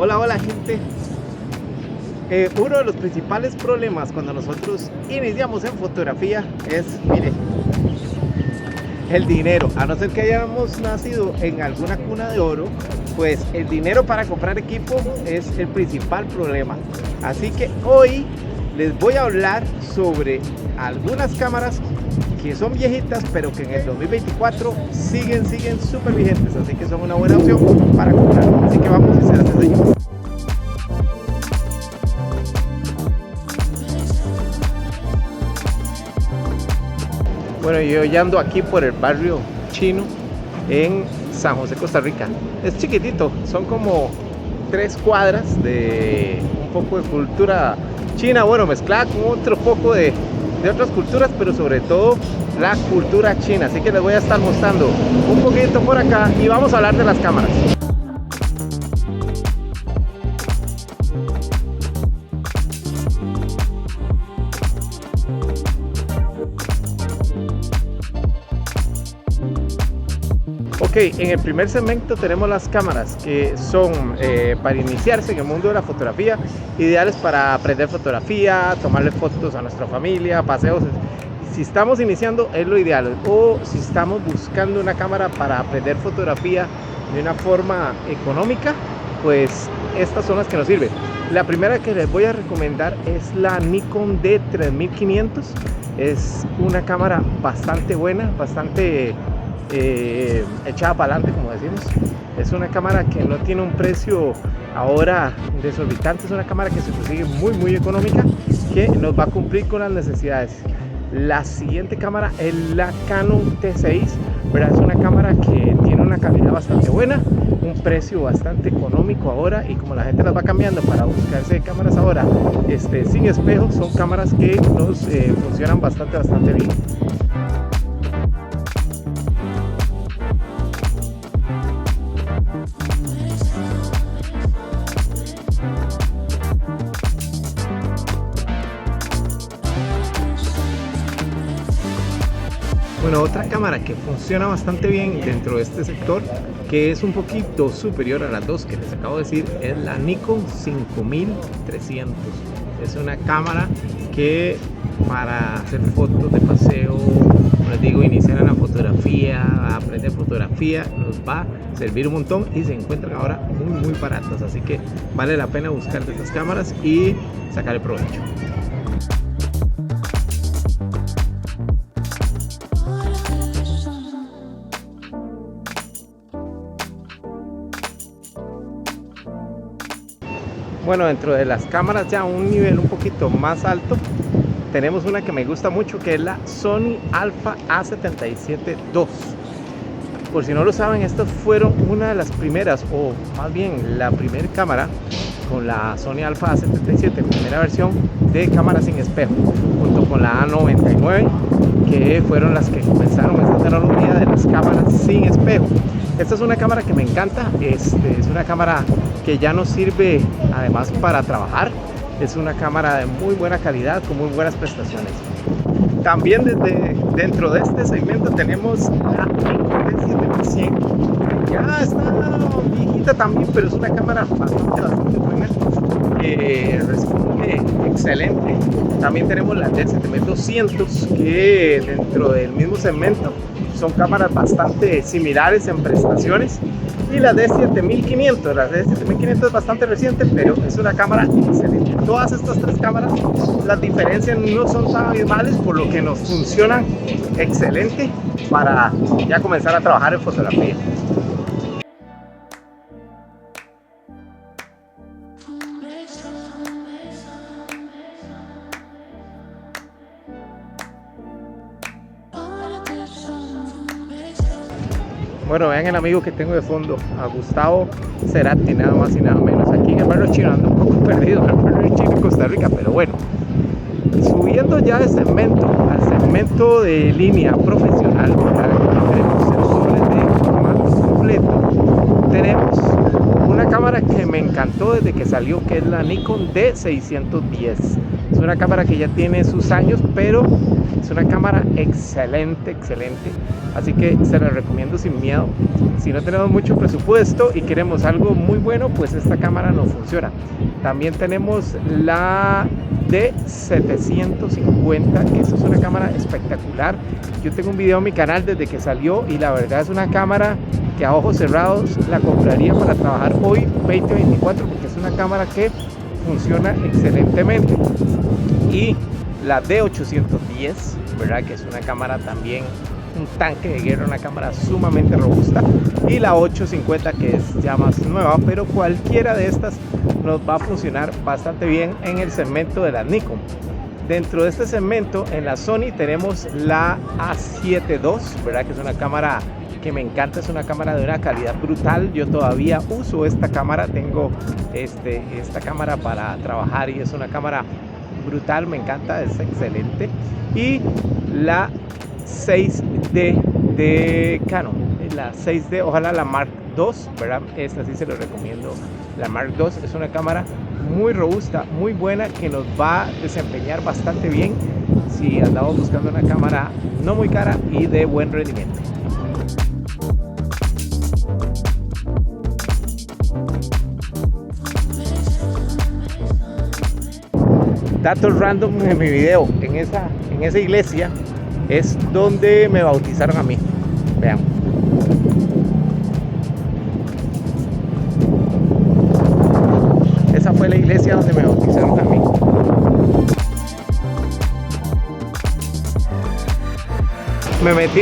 Hola gente. Uno de los principales problemas cuando nosotros iniciamos en fotografía es, mire, el dinero. A no ser que hayamos nacido en alguna cuna de oro, pues el dinero para comprar equipo es el principal problema. Así que hoy les voy a hablar sobre algunas cámaras que son viejitas, pero que en el 2024 siguen súper vigentes, así que son una buena opción para comprar. Así que vamos y se las enseño. Bueno, yo ya ando aquí por el barrio chino en San José, Costa Rica. Es chiquitito, son como 3 cuadras de un poco de cultura china, bueno, mezclada con otro poco de otras culturas, pero sobre todo la cultura china. Así que les voy a estar mostrando un poquito por acá y vamos a hablar de las cámaras. Ok, en el primer segmento tenemos las cámaras que son para iniciarse en el mundo de la fotografía, ideales para aprender fotografía, tomarle fotos a nuestra familia, paseos. Si estamos iniciando es lo ideal, o si estamos buscando una cámara para aprender fotografía de una forma económica, pues estas son las que nos sirven. La primera que les voy a recomendar es la Nikon D3500. Es una cámara bastante buena, bastante echada para adelante, como decimos. Es una cámara que no tiene un precio ahora desorbitante, es una cámara que se consigue muy económica, que nos va a cumplir con las necesidades. La siguiente cámara es la Canon T6, ¿verdad? Es una cámara que tiene una calidad bastante buena, un precio bastante económico ahora, y como la gente las va cambiando para buscarse cámaras ahora sin espejo, son cámaras que nos funcionan bastante bien. Bueno, otra cámara que funciona bastante bien dentro de este sector, que es un poquito superior a las dos que les acabo de decir, es la Nikon 5300. Es una cámara que para hacer fotos de paseo, les digo, iniciar en la fotografía, aprender fotografía, nos va a servir un montón, y se encuentran ahora muy baratas, así que vale la pena buscar de estas cámaras y sacar el provecho. Bueno, dentro de las cámaras ya a un nivel un poquito más alto, tenemos una que me gusta mucho, que es la Sony Alpha A77 II. Por si no lo saben, estas fueron una de las primeras, o más bien la primera cámara con la Sony Alpha A77, primera versión de cámara sin espejo, junto con la A99, que fueron las que comenzaron esta tecnología de las cámaras sin espejo. Esta es una cámara que me encanta, es una cámara que ya nos sirve además para trabajar. Es una cámara de muy buena calidad, con muy buenas prestaciones. También dentro de este segmento tenemos la Nikon D7100. Ya está viejita también, pero es una cámara bastante buena, que responde excelente. También tenemos la D7200, que dentro del mismo segmento son cámaras bastante similares en prestaciones. Y la D7500, la D7500 es bastante reciente, pero es una cámara excelente. Todas estas 3 cámaras, las diferencias no son tan abismales, por lo que nos funcionan excelente para ya comenzar a trabajar en fotografía. Bueno, vean el amigo que tengo de fondo, a Gustavo Cerati, nada más y nada menos, aquí en el barrio chino. Ando un poco perdido en el barrio chino en Costa Rica, pero bueno. Subiendo ya de segmento al segmento de línea profesional, tenemos sensores de formato completo. Tenemos una cámara que me encantó desde que salió, que es la Nikon D610. Es una cámara que ya tiene sus años, pero Es una cámara excelente, excelente. Así que se la recomiendo sin miedo. Si no tenemos mucho presupuesto y queremos algo muy bueno, pues esta cámara no funciona. También tenemos la D750, que esa es una cámara espectacular. Yo tengo un video en mi canal desde que salió y la verdad es una cámara que a ojos cerrados la compraría para trabajar hoy 2024, porque es una cámara que funciona excelentemente. Y la D810, ¿verdad? Que es una cámara también, un tanque de guerra, una cámara sumamente robusta. Y la 850, que es ya más nueva, pero cualquiera de estas nos va a funcionar bastante bien en el segmento de la Nikon. Dentro de este segmento, en la Sony tenemos la A7 II, ¿verdad? Que es una cámara que me encanta, es una cámara de una calidad brutal. Yo todavía uso esta cámara, tengo esta cámara para trabajar y es una cámara brutal, me encanta, es excelente. Y la 6D de Canon, la 6D, ojalá la Mark II, ¿verdad? Esta sí se lo recomiendo. La Mark II es una cámara muy robusta, muy buena, que nos va a desempeñar bastante bien si andamos buscando una cámara no muy cara y de buen rendimiento. Datos random en mi video, en esa iglesia es donde me bautizaron a mí. Vean. Esa fue la iglesia donde me bautizaron a mí. Me metí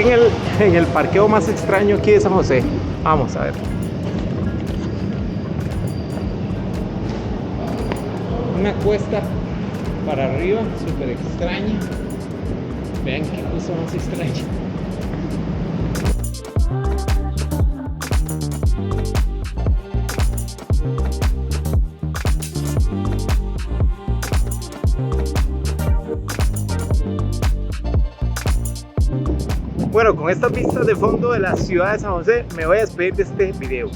en el parqueo más extraño aquí de San José. Vamos a ver. Una cuesta para arriba, súper extraña. Vean qué cosa más extraña. Bueno, con estas vistas de fondo de la ciudad de San José me voy a despedir de este video.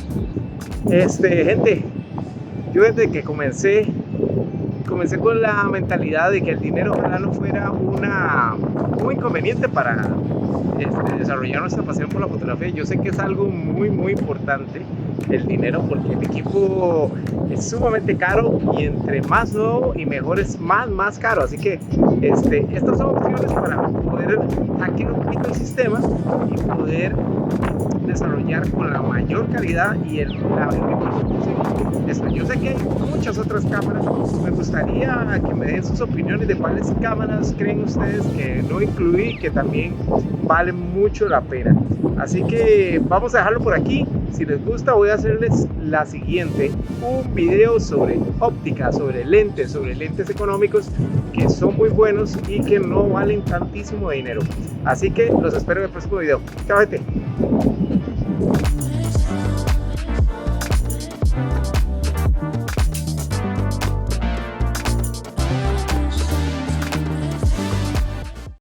Gente, yo desde que comencé con la mentalidad de que el dinero ojalá no fuera un inconveniente para desarrollar nuestra pasión por la fotografía. Yo sé que es algo muy importante el dinero, porque el equipo es sumamente caro y entre más nuevo y mejor es más caro. Así que estas son opciones para poder hackear un poquito el sistema y poder desarrollar con la mayor calidad y el mejor esto. Yo sé que hay muchas otras cámaras. Me gustaría que me den sus opiniones de cuáles cámaras creen ustedes que no incluí, que también valen mucho la pena. Así que vamos a dejarlo por aquí. Si les gusta, voy a hacerles la siguiente, un video sobre óptica, sobre lentes económicos que son muy buenos y que no valen tantísimo dinero. Así que los espero en el próximo video. Chao, gente.